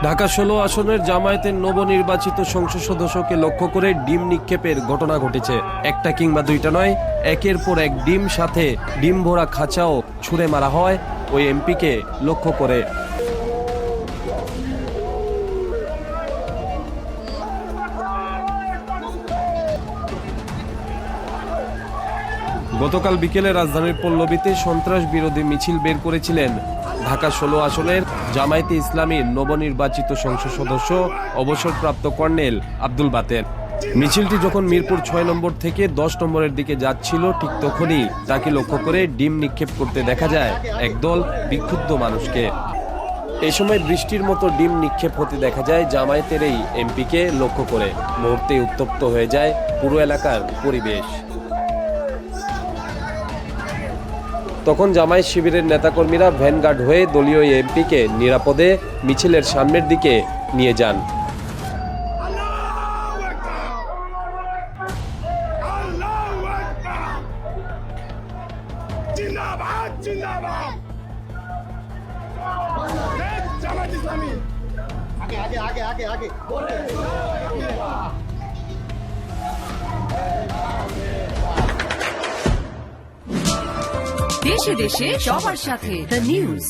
ঢাকা 16 আসনের জামায়াতের নবনির্বাচিত সংসদ সদস্যকে লক্ষ্য করে ডিম নিক্ষেপের ঘটনা ঘটেছে। একটা কিংবা দুইটা নয়, একের পর এক ডিম, সাথে ডিম ভরা খাঁচাও ছুঁড়ে মারা হয় ওই এমপিকে লক্ষ্য করে। গতকাল বিকেলে রাজধানীর পল্লবীতে সন্ত্রাস বিরোধী মিছিল বের করেছিলেন ঢাকা 16 আসনের জামায়াতে ইসলামীর নবনির্বাচিত সংসদ সদস্য অবসরপ্রাপ্ত কর্নেল আব্দুল বাতেন। মিছিলটি যখন মিরপুর 6 নম্বর থেকে 10 নম্বরের দিকে যাচ্ছিল, ঠিক তখনই তাকে লক্ষ্য করে ডিম নিক্ষেপ করতে দেখা যায় একদল বিক্ষুব্ধ মানুষকে। এ সময় বৃষ্টির মতো ডিম নিক্ষেপ হতে দেখা যায় জামায়াতের এই এমপিকে লক্ষ্য করে। মুহূর্তেই উত্তপ্ত হয়ে যায় পুরো এলাকার পরিবেশ। তখন জামায়াত শিবিরের নেতাকর্মীরা ভ্যানগার্ড হয়ে দলীয় এমপিকে নিরাপদে মিছিলের সামনের দিকে নিয়ে যান। দেশে দেশে সবার সাথে দ্য নিউজ।